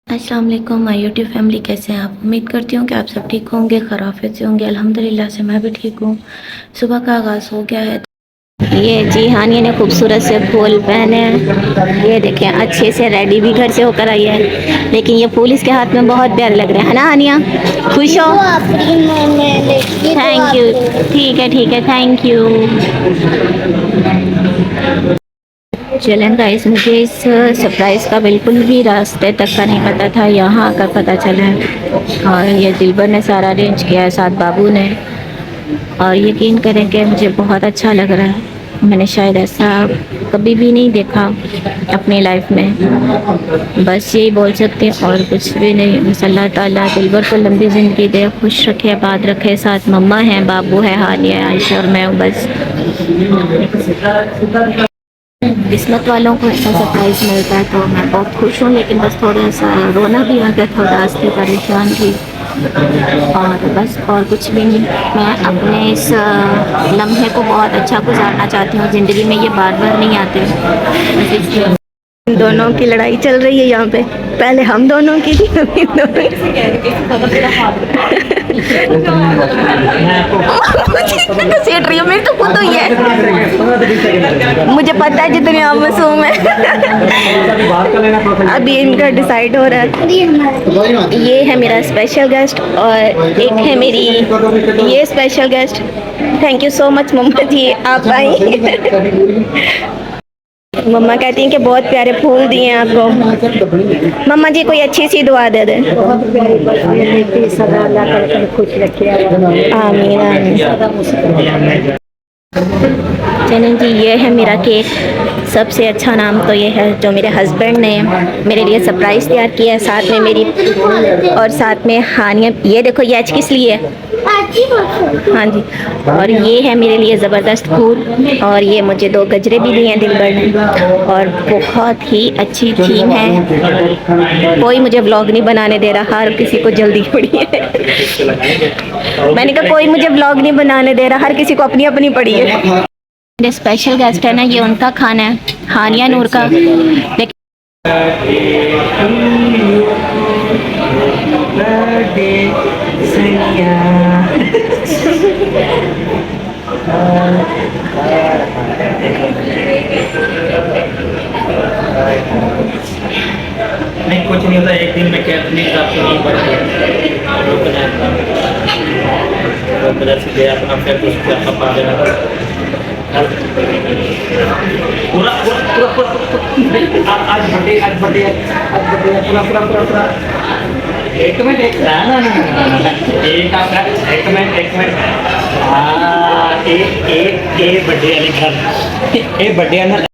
अस्सलाम वालेकुम my YouTube family, कैसे हैं आप। उम्मीद करती हूँ कि आप सब ठीक होंगे, खैरियत से होंगे। अल्हम्दुलिल्लाह से मैं भी ठीक हूँ। सुबह का आगाज़ हो गया है। ये जी हानिया ने खूबसूरत से फूल पहने हैं। ये देखें, अच्छे से रेडी भी घर से होकर आई है, लेकिन ये फूल इसके हाथ में बहुत प्यारे लग रहे हैं, है ना हानिया। खुश हो? Thank you. ठीक है, थैंक यू। चलें गाइस, मुझे इस सरप्राइज़ का बिल्कुल भी रास्ते तक का नहीं पता था, यहाँ आकर पता चला है। और ये दिलबर ने सारा अरेंज किया है, साथ बाबू ने। और यकीन करें कि मुझे बहुत अच्छा लग रहा है। मैंने शायद ऐसा कभी भी नहीं देखा अपनी लाइफ में। बस यही बोल सकते हैं और कुछ भी नहीं। बस अल्लाह ताला दिलबर को लंबी ज़िंदगी दे, खुश रखे, आबाद रखे। साथ मम्मा हैं, बाबू है, हानिया है, आयशा और मैं हूँ बस। किस्मत वालों को ऐसा सरप्राइज़ मिलता है तो मैं बहुत खुश हूँ, लेकिन बस थोड़ा सा रोना भी आ गया, थोड़ा हंसती परेशान थी। और बस और कुछ भी नहीं। मैं अपने इस लम्हे को बहुत अच्छा गुजारना चाहती हूँ। ज़िंदगी में ये बार बार नहीं आते, बस इसलिए। इन दोनों की लड़ाई चल रही है यहाँ पे। पहले हम दोनों की थी, अब इन दोनों घसीट रही है। मेरी तो खुद हुई है, मुझे पता है जितनी आप मासूम है। अभी इनका डिसाइड हो रहा है। ये है मेरा स्पेशल गेस्ट और एक है मेरी ये special guest. Thank you so much मम्मा जी, आप आई। मम्मा कहती हैं कि बहुत प्यारे फूल दिए हैं आपको। मम्मा जी कोई अच्छी सी दुआ दे दें। खुश रखिए। आमीन आमीन। चलें जी, ये है मेरा केक। सबसे अच्छा नाम तो ये है जो मेरे हस्बैंड ने मेरे लिए सरप्राइज़ तैयार किया है, साथ में मेरी और साथ में हानिया। ये देखो, ये आज किस लिए है? हाँ जी। और ये है मेरे लिए ज़बरदस्त फूल। और ये मुझे 2 गजरे भी दिए हैं दिलबर ने, और बहुत ही अच्छी थीम है। कोई मुझे व्लॉग नहीं बनाने दे रहा, हर किसी को जल्दी पड़ी है। मैंने कहा कोई मुझे व्लॉग नहीं बनाने दे रहा, हर किसी को अपनी अपनी पड़ी है। मेरे स्पेशल गेस्ट है ना, ये उनका खाना है, हानिया नूर का। लेकिन नहीं, कुछ नहीं होता। एक दिन में क्या अपने हिसाब से नहीं बढ़ती है अपना, फिर उसका पा देना पूरा पूरा पूरा। आज बर्थडे पूरा। एक मिनट, एक मिनट। हाँ, एक बर्थडे वाले घर, एक बर्थडे वाला।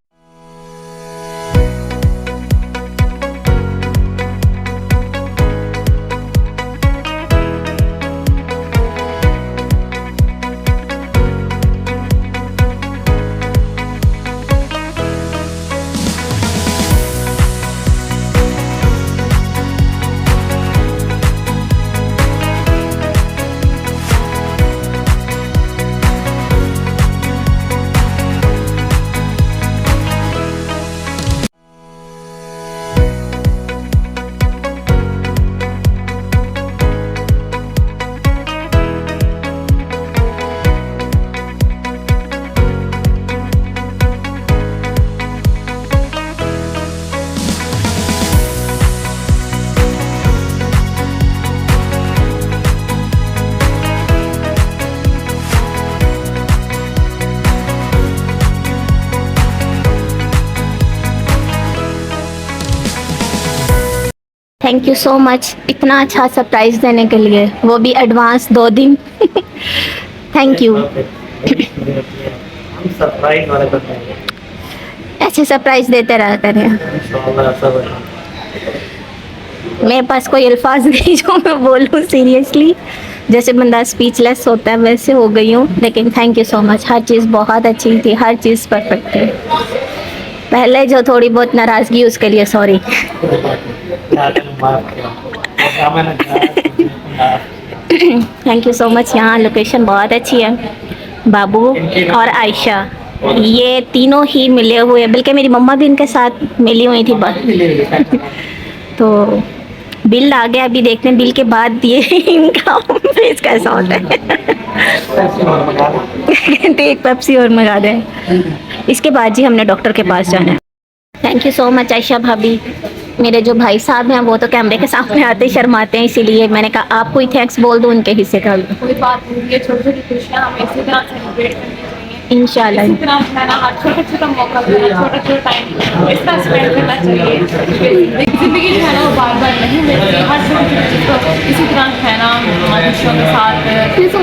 थैंक यू सो मच इतना अच्छा सरप्राइज़ देने के लिए, वो भी एडवांस 2 दिन। Thank you. सरप्राइज वाले बताएंगे, ऐसे सरप्राइज़ देते रहा करें। मेरे पास कोई अल्फाज नहीं जो मैं बोलूँ सीरियसली। जैसे बंदा स्पीचलेस होता है वैसे हो गई हूँ, लेकिन थैंक यू सो मच। हर चीज़ बहुत अच्छी थी, हर चीज़ परफेक्ट थी। पहले जो थोड़ी बहुत नाराज़गी उसके लिए sorry. Thank you so much. यहाँ लोकेशन बहुत अच्छी है। बाबू और आयशा ये तीनों ही मिले हुए, बल्कि मेरी मम्मा भी इनके साथ मिली हुई थी। तो बिल आ गया, अभी देखते हैं बिल के बाद ये इनका फेस कैसा होता है। कहते एक पेप्सी और मंगा दें, इसके बाद जी हमने डॉक्टर के पास जाना है। Thank you so much Ayesha भाभी। मेरे जो भाई साहब हैं वो तो कैमरे के सामने आते ही शर्माते हैं, इसीलिए मैंने कहा आपको ही थैंक्स बोल दूं उनके हिस्से का। कोई बात नहीं, ये छोटी छोटी खुशियाँ हमें इसी तरह सेलिब्रेट करनी चाहिए। इंशाल्लाह इसी तरह खाना, हर छोटा छोटा मौका देना, छोटा छोटा टाइम इस तरह स्पेंड करना चाहिए। जिंदगी जो है ना वो बार बार नहीं मिलती, हर छोटी छोटी चीज़ को इसी तरह खाना खुशियों के साथ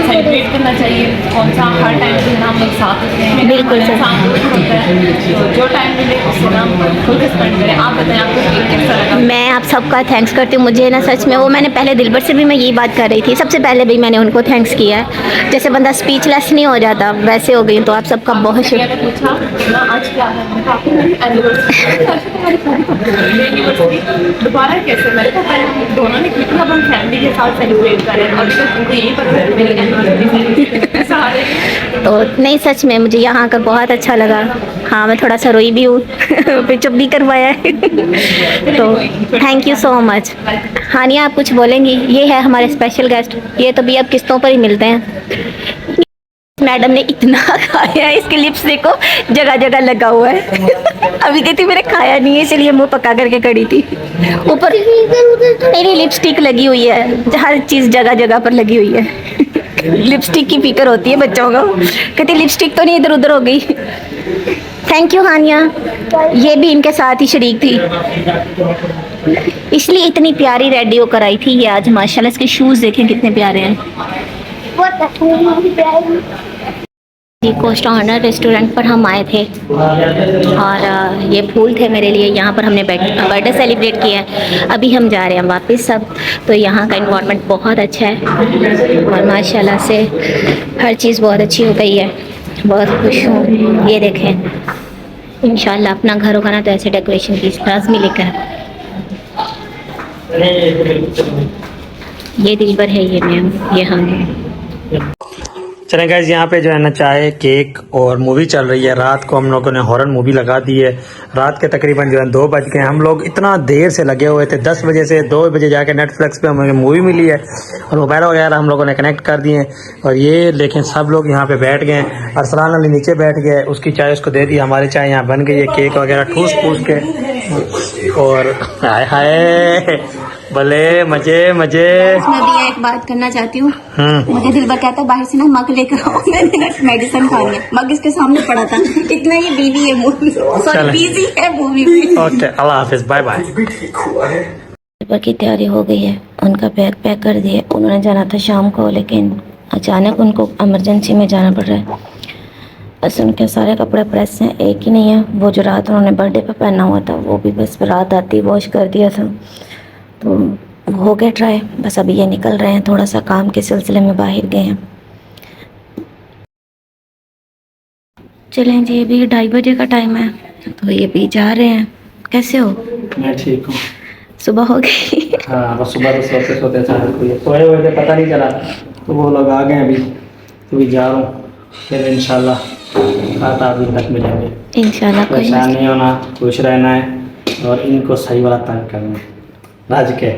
सेलिब्रेट करना चाहिए। कौन सा हर टाइम जो है ना हम लोग साथ होते हैं, बिल्कुल सर। इंसान होता है, तो जो टाइम मिले उससे ना खुल के स्पेंड करें। आप बताएं आपको केक कैसा लगा? मैं आप सबका थैंक्स करती हूँ। मुझे ना सच में वो मैंने पहले दिलबर से भी मैं यही बात कर रही थी, सबसे पहले भी मैंने उनको थैंक्स किया है। जैसे बंदा स्पीचलेस नहीं हो जाता वैसे हो गई, तो आप सबका बहुत शुक्रिया। मैंने पूछा कि ना आज क्या है, मैंने कहा आपकी मेरी एनिवर्सरी दोबारा कैसे, मैंने कहा पहले हम दोनों ने कितना हम फैमिली के साथ सेलिब्रेट करें और अभी तक उनको यही पता है कि मेरी एनिवर्सरी सारे। तो नहीं सच में मुझे यहाँ आकर बहुत अच्छा लगा। हाँ मैं थोड़ा सा रोई भी हूँ फिर चुप भी करवाया है तो थैंक यू सो मच। हानिया आप कुछ बोलेंगी? ये है हमारे स्पेशल गेस्ट, ये तो भी अब किस्तों पर ही मिलते हैं। मैडम ने इतना खाया है, इसके लिप्स देखो जगह जगह लगा हुआ है अभी कहती मैंने खाया नहीं है इसलिए मुंह पका करके खड़ी थी। ऊपर मेरी लिपस्टिक लगी हुई है, हर चीज़ जगह जगह पर लगी हुई है लिपस्टिक की फिक्र होती है बच्चों को, कहती लिपस्टिक तो नहीं इधर उधर हो गई। थैंक यू हानिया, ये भी इनके साथ ही शरीक थी इसलिए इतनी प्यारी रेडी होकर आई थी ये आज। माशाल्लाह इसके शूज़ देखें कितने प्यारे हैं। जी कोस्ट ऑनर रेस्टोरेंट पर हम आए थे और ये फूल थे मेरे लिए, यहाँ पर हमने बर्थडे सेलिब्रेट किया है। अभी हम जा रहे हैं वापस सब, तो यहाँ का इन्वायरमेंट बहुत अच्छा है और माशाल्लाह से हर चीज़ बहुत अच्छी हो गई है। बहुत खुश हूँ। ये देखें इंशाल्लाह अपना घर होगा ना तो ऐसे डेकोरेशन की लाजमी लेकर। ये दिलबर है, ये मैम, ये हम। चलें गाइस, यहाँ पे जो है ना चाय केक और मूवी चल रही है। रात को हम लोगों ने हॉरर मूवी लगा दी है। रात के तकरीबन जो है 2 बज गए। हम लोग इतना देर से लगे हुए थे, 10 बजे से 2 बजे जाके नेटफ्लिक्स पे हमें मूवी मिली है और मोबाइल वगैरह हम लोगों ने कनेक्ट कर दिए हैं। और ये देखें सब लोग यहाँ पे बैठ गए। अरसलान अली नीचे बैठ गए, उसकी चाय उसको दे दी। हमारी चाय यहाँ बन गई है, केक वगैरह ठूस फूस के। और हाय हाय भले मजे मजे। मैं भी एक बात करना चाहती हूँ। मुझे दिलबर कहता है बाहर से ना मग लेकर आओ, मैंने मेडिसिन खानी है। मग इसके सामने पड़ा था, इतना ही बिजी है मूवी, सॉरी बिजी है मूवी में। ओके अल्लाह हाफिज, बाय बाय। दिलबर की तैयारी हो गई है, उनका बैग पैक कर दिया। उन्होंने जाना था शाम को, लेकिन अचानक उनको इमरजेंसी में जाना पड़ रहा है। बस उनके सारे कपड़े प्रेस हैं, एक ही नहीं है। वो जो रात उन्होंने बर्थडे पे पहना हुआ था वो भी बस रात आती वॉश कर दिया था, तो हो गया ट्राई। बस अभी ये निकल रहे हैं, थोड़ा सा काम के सिलसिले में बाहर गए हैं। चलें जी, अभी 2:30 बजे का टाइम है, तो ये भी जा रहे हैं। कैसे हो? मैं ठीक हूँ। सुबह हो गई? हाँ बस सुबह तो सोते सोते सोए हुए थे, पता नहीं चला, तो वो लोग आ गए अभी, तो भी जा रहा हूँ। फिर इंशाल्लाह रात आठ बजे तक मिलेंगे। इंशाल्लाह। कोई परेशान नहीं होना, खुश रहना है और इनको सही वाला तंग करना है राज के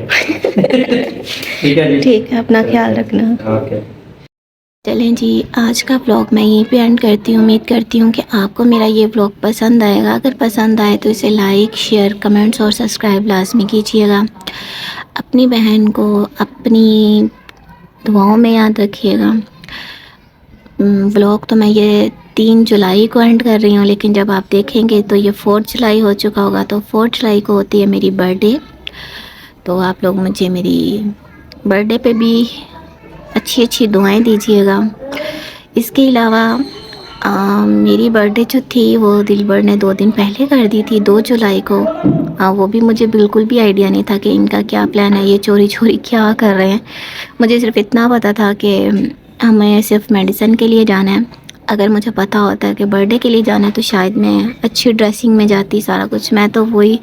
ठीक है जी? ठीक है, अपना ख्याल रखना। ओके। चलें जी, आज का व्लॉग मैं यहीं पे एंड करती हूँ। उम्मीद करती हूँ कि आपको मेरा ये व्लॉग पसंद आएगा। अगर पसंद आए तो इसे लाइक शेयर कमेंट्स और सब्सक्राइब लाजमी कीजिएगा। अपनी बहन को अपनी दुआओं में याद रखिएगा। व्लॉग तो मैं ये 3 जुलाई को एंड कर रही हूँ, लेकिन जब आप देखेंगे तो ये 4 जुलाई हो चुका होगा। तो 4 जुलाई को होती है मेरी बर्थडे, तो आप लोग मुझे मेरी बर्थडे पे भी अच्छी अच्छी दुआएं दीजिएगा। इसके अलावा मेरी बर्थडे जो थी वो दिलबर ने 2 दिन पहले कर दी थी, 2 जुलाई को। वो भी मुझे बिल्कुल भी आइडिया नहीं था कि इनका क्या प्लान है, ये चोरी चोरी क्या कर रहे हैं। मुझे सिर्फ इतना पता था कि हमें सिर्फ मेडिसिन के लिए जाना है। अगर मुझे पता होता है कि बर्थडे के लिए जाना है तो शायद मैं अच्छी ड्रेसिंग में जाती, सारा कुछ। मैं तो वही,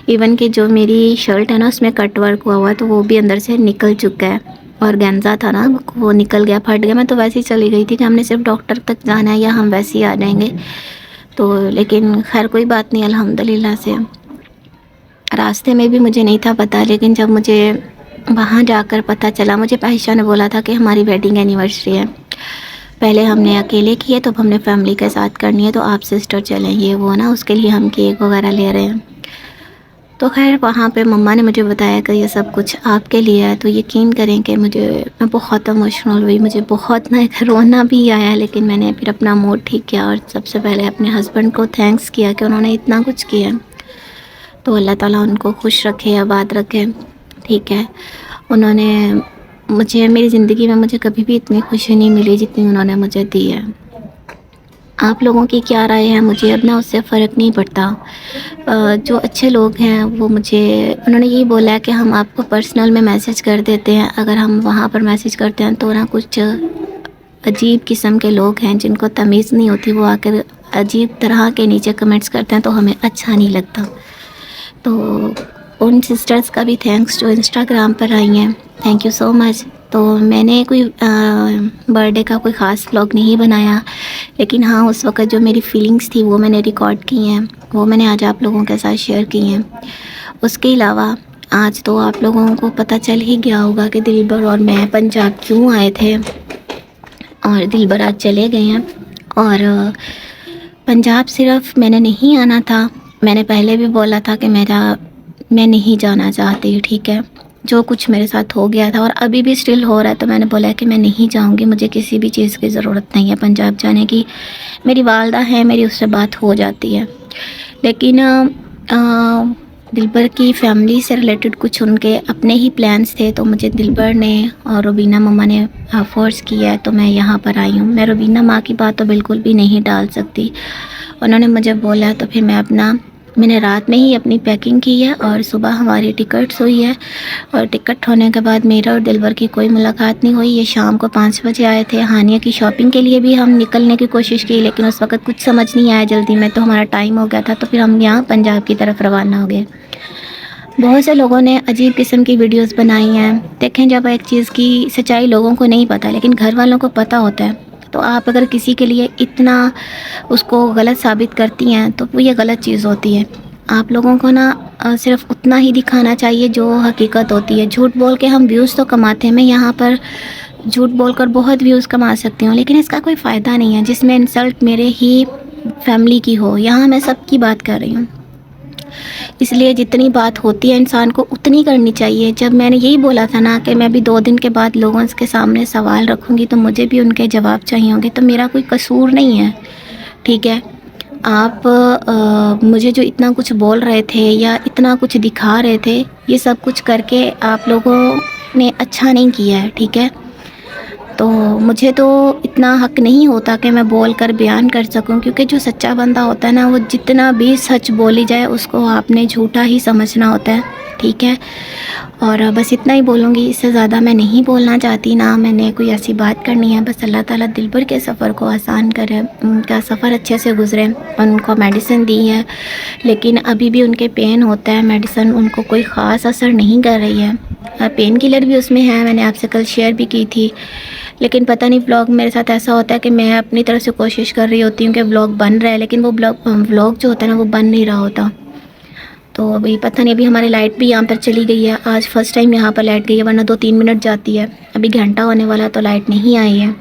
इवन कि जो मेरी शर्ट है ना उसमें कट वर्क हुआ हुआ, तो वो भी अंदर से निकल चुका है। और गेंजा था ना वो निकल गया, फट गया। मैं तो वैसे ही चली गई थी कि हमने सिर्फ डॉक्टर तक जाना है या हम वैसे ही आ जाएंगे। तो लेकिन खैर कोई बात नहीं, अल्हम्दुलिल्लाह से रास्ते में भी मुझे नहीं था पता, लेकिन जब मुझे वहाँ जाकर पता चला, मुझे पाहिशा ने बोला था कि हमारी वेडिंग एनिवर्सरी है, पहले हमने अकेले किए तो अब हमने फैमिली के साथ करनी है, तो आप सिस्टर चलें, ये वो ना, उसके लिए हम केक वगैरह ले रहे हैं। तो खैर वहाँ पे मम्मा ने मुझे बताया कि ये सब कुछ आपके लिए है। तो यकीन करें कि मैं बहुत इमोशनल हुई, मुझे बहुत ना रोना भी आया, लेकिन मैंने फिर अपना मूड ठीक किया और सबसे पहले अपने हस्बैंड को थैंक्स किया कि उन्होंने इतना कुछ किया। तो अल्लाह ताला उनको खुश रखे, आबाद रखे, ठीक है। उन्होंने मुझे, मेरी ज़िंदगी में मुझे कभी भी इतनी खुशी नहीं मिली जितनी उन्होंने मुझे दी है। आप लोगों की क्या राय है मुझे अब ना उससे फ़र्क नहीं पड़ता। जो अच्छे लोग हैं वो उन्होंने यही बोला है कि हम आपको पर्सनल में मैसेज कर देते हैं, अगर हम वहाँ पर मैसेज करते हैं तो ना कुछ अजीब किस्म के लोग हैं जिनको तमीज़ नहीं होती, वो आकर अजीब तरह के नीचे कमेंट्स करते हैं, तो हमें अच्छा नहीं लगता। तो उन सिस्टर्स का भी थैंक्स जो इंस्टाग्राम पर आई हैं, थैंक यू सो मच। तो मैंने कोई बर्थडे का कोई ख़ास व्लॉग नहीं बनाया, लेकिन हाँ उस वक्त जो मेरी फीलिंग्स थी वो मैंने रिकॉर्ड की हैं, वो मैंने आज आप लोगों के साथ शेयर की हैं। उसके अलावा आज तो आप लोगों को पता चल ही गया होगा कि दिलबर और मैं पंजाब क्यों आए थे, और दिलबर आज चले गए हैं। और पंजाब सिर्फ मैंने नहीं आना था, मैंने पहले भी बोला था कि मैं नहीं जाना चाहती, ठीक है। जो कुछ मेरे साथ हो गया था और अभी भी स्टिल हो रहा है, तो मैंने बोला कि मैं नहीं जाऊंगी, मुझे किसी भी चीज़ की ज़रूरत नहीं है पंजाब जाने की। मेरी वालदा है, मेरी उससे बात हो जाती है, लेकिन दिलबर की फैमिली से रिलेटेड कुछ उनके अपने ही प्लान्स थे, तो मुझे दिलबर ने और रुबीना मम्मा ने फोर्स किया है, तो मैं यहाँ पर आई हूँ। मैं रुबीना माँ की बात तो बिल्कुल भी नहीं डाल सकती, उन्होंने मुझे बोला, तो फिर मैंने रात में ही अपनी पैकिंग की है और सुबह हमारी टिकट्स हुई है। और टिकट होने के बाद मेरा और दिलबर की कोई मुलाकात नहीं हुई। ये शाम को 5 बजे आए थे। हानिया की शॉपिंग के लिए भी हम निकलने की कोशिश की, लेकिन उस वक्त कुछ समझ नहीं आया जल्दी में, तो हमारा टाइम हो गया था, तो फिर हम यहाँ पंजाब की तरफ रवाना हो गए। बहुत से लोगों ने अजीब किस्म की वीडियोस बनाई हैं। देखें, जब एक चीज़ की सच्चाई लोगों को नहीं पता लेकिन घर वालों को पता होता है, तो आप अगर किसी के लिए इतना उसको गलत साबित करती हैं तो वो ये गलत चीज़ होती है। आप लोगों को ना सिर्फ उतना ही दिखाना चाहिए जो हकीकत होती है। झूठ बोल के हम व्यूज़ तो कमाते हैं, मैं यहाँ पर झूठ बोलकर बहुत व्यूज़ कमा सकती हूँ, लेकिन इसका कोई फ़ायदा नहीं है जिसमें इंसल्ट मेरे ही फैमिली की हो। यहाँ मैं सबकी बात कर रही हूँ, इसलिए जितनी बात होती है इंसान को उतनी करनी चाहिए। जब मैंने यही बोला था ना कि मैं भी 2 दिन के बाद लोगों के सामने सवाल रखूँगी तो मुझे भी उनके जवाब चाहिए होंगे, तो मेरा कोई कसूर नहीं है, ठीक है। आप मुझे जो इतना कुछ बोल रहे थे या इतना कुछ दिखा रहे थे, ये सब कुछ करके आप लोगों ने अच्छा नहीं किया है, ठीक है। तो मुझे तो इतना हक नहीं होता कि मैं बोल कर बयान कर सकूं, क्योंकि जो सच्चा बंदा होता है ना, वो जितना भी सच बोली जाए उसको आपने झूठा ही समझना होता है, ठीक है। और बस इतना ही बोलूँगी, इससे ज़्यादा मैं नहीं बोलना चाहती, ना मैंने कोई ऐसी बात करनी है। बस अल्लाह ताला दिलबर के सफ़र को आसान करे, उनका सफ़र अच्छे से गुजरे। उनको मेडिसिन दी है लेकिन अभी भी उनके पेन होता है, मेडिसिन उनको कोई ख़ास असर नहीं कर रही है। पेन किलर भी उसमें है, मैंने आपसे कल शेयर भी की थी, लेकिन पता नहीं व्लॉग मेरे साथ ऐसा होता है कि मैं अपनी तरफ से कोशिश कर रही होती हूँ कि व्लॉग बन रहा है, लेकिन वो व्लॉग जो होता है ना वो बन नहीं रहा होता। तो अभी पता नहीं, अभी हमारी लाइट भी यहाँ पर चली गई है। आज फ़र्स्ट टाइम यहाँ पर लाइट गई है, वरना 2-3 मिनट जाती है। अभी घंटा होने वाला तो लाइट नहीं आई है।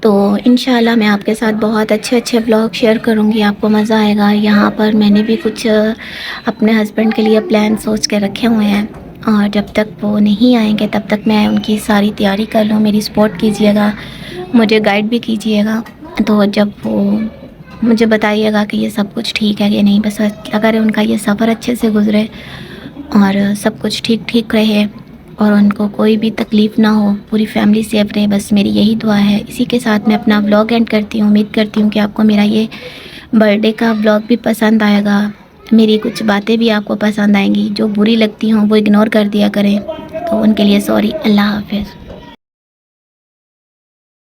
तो इंशाल्लाह मैं आपके साथ बहुत अच्छे व्लॉग शेयर करूँगी, आपको मज़ा आएगा। यहाँ पर मैंने भी कुछ अपने हस्बैंड के लिए प्लान सोच के रखे हुए हैं, और जब तक वो नहीं आएंगे तब तक मैं उनकी सारी तैयारी कर लूँ। मेरी सपोर्ट कीजिएगा, मुझे गाइड भी कीजिएगा। तो जब वो मुझे बताइएगा कि ये सब कुछ ठीक है कि नहीं। बस अगर उनका ये सफ़र अच्छे से गुजरे और सब कुछ ठीक रहे और उनको कोई भी तकलीफ़ ना हो, पूरी फैमिली सेफ रहे, बस मेरी यही दुआ है। इसी के साथ मैं अपना व्लॉग एंड करती हूँ। उम्मीद करती हूँ कि आपको मेरा ये बर्थडे का व्लॉग भी पसंद आएगा, मेरी कुछ बातें भी आपको पसंद आएंगी। जो बुरी लगती हों वो इग्नोर कर दिया करें, तो उनके लिए सॉरी। अल्लाह हाफ़िज़।